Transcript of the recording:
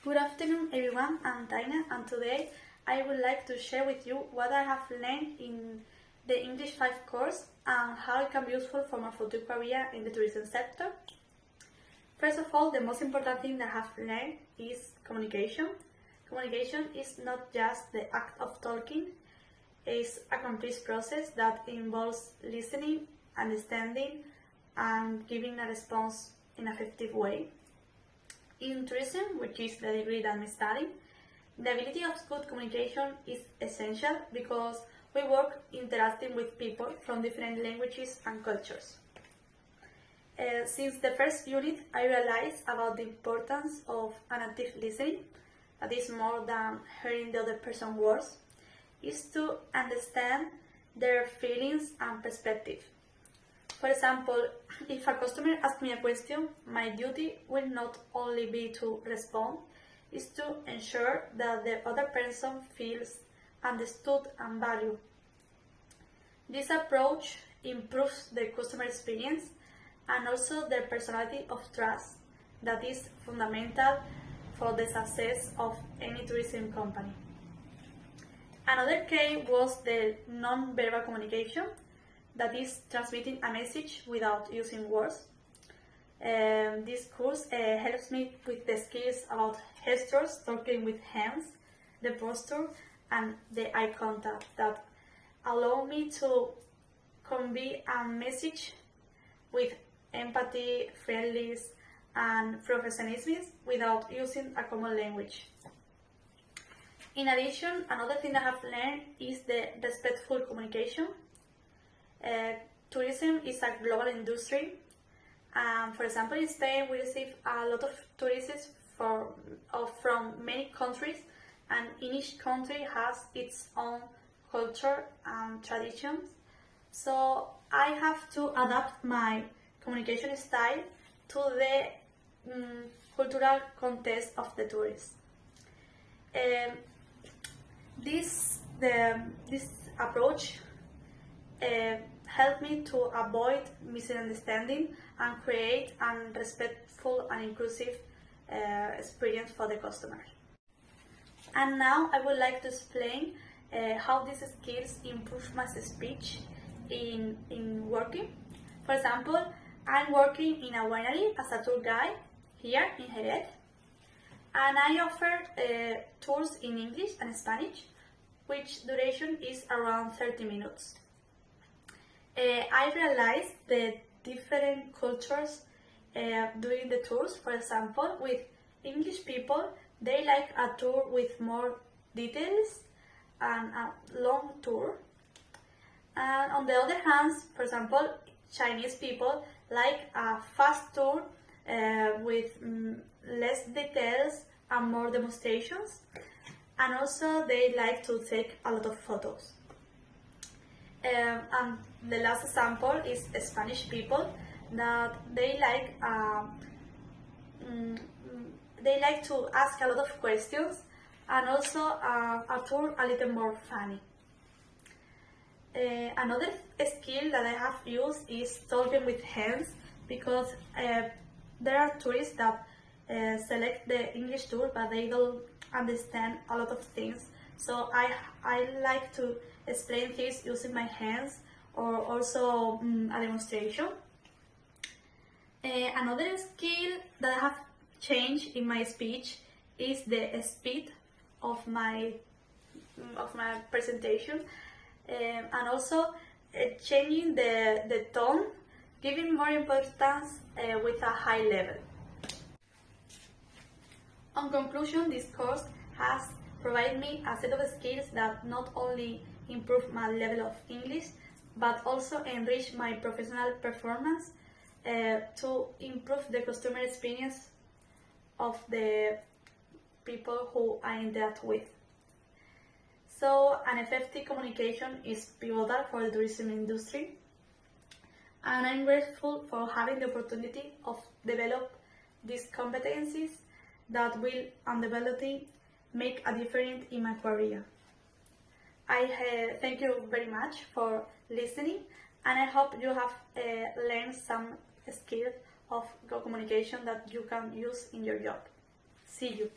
Good afternoon everyone, I'm Taina and today I would like to share with you what I have learned in the English 5 course and how it can be useful for my future career in the tourism sector. First of all, the most important thing that I have learned is communication. Communication is not just the act of talking, it's a complete process that involves listening, understanding and giving a response in an effective way. In tourism, which is the degree that I'm studying, the ability of good communication is essential because we work interacting with people from different languages and cultures. Since the first unit, I realized about the importance of an active listening, that is more than hearing the other person's words, is to understand their feelings and perspective. For example, if a customer asks me a question, my duty will not only be to respond, is to ensure that the other person feels understood and valued. This approach improves the customer experience and also the personality of trust that is fundamental for the success of any tourism company. Another case was the non-verbal communication, that is transmitting a message without using words. This course helps me with the skills about gestures, talking with hands, the posture and the eye contact that allow me to convey a message with empathy, friendliness and professionalism without using a common language. In addition, another thing I have learned is the respectful communication. Tourism is a global industry. For example, in Spain, we receive a lot of tourists from many countries, and each country has its own culture and traditions. So I have to adapt my communication style to the cultural context of the tourists. This approach helped me to avoid misunderstanding and create a respectful and inclusive experience for the customers. And now I would like to explain how these skills improve my speech in working. For example, I'm working in a winery as a tour guide here in Jerez, and I offer tours in English and Spanish, which duration is around 30 minutes. I realized the different cultures during the tours. For example, with English people, they like a tour with more details and a long tour. And on the other hand, for example, Chinese people like a fast tour with less details and more demonstrations. And also they like to take a lot of photos. And the last example is Spanish people, that they like to ask a lot of questions and also a tour a little more funny. Another skill that I have used is talking with hands, because there are tourists that select the English tour but they don't understand a lot of things. So I like to explain things using my hands or also a demonstration. Another skill that I have changed in my speech is the speed of my presentation, and also changing the tone, giving more importance with a high level. On conclusion, this course has provided me a set of skills that not only improve my level of English, but also enrich my professional performance to improve the customer experience of the people who I interact with. So an effective communication is pivotal for the tourism industry, and I'm grateful for having the opportunity of develop these competencies that will undoubtedly make a difference in my career. I thank you very much for listening, and I hope you have learned some skills of communication that you can use in your job. See you.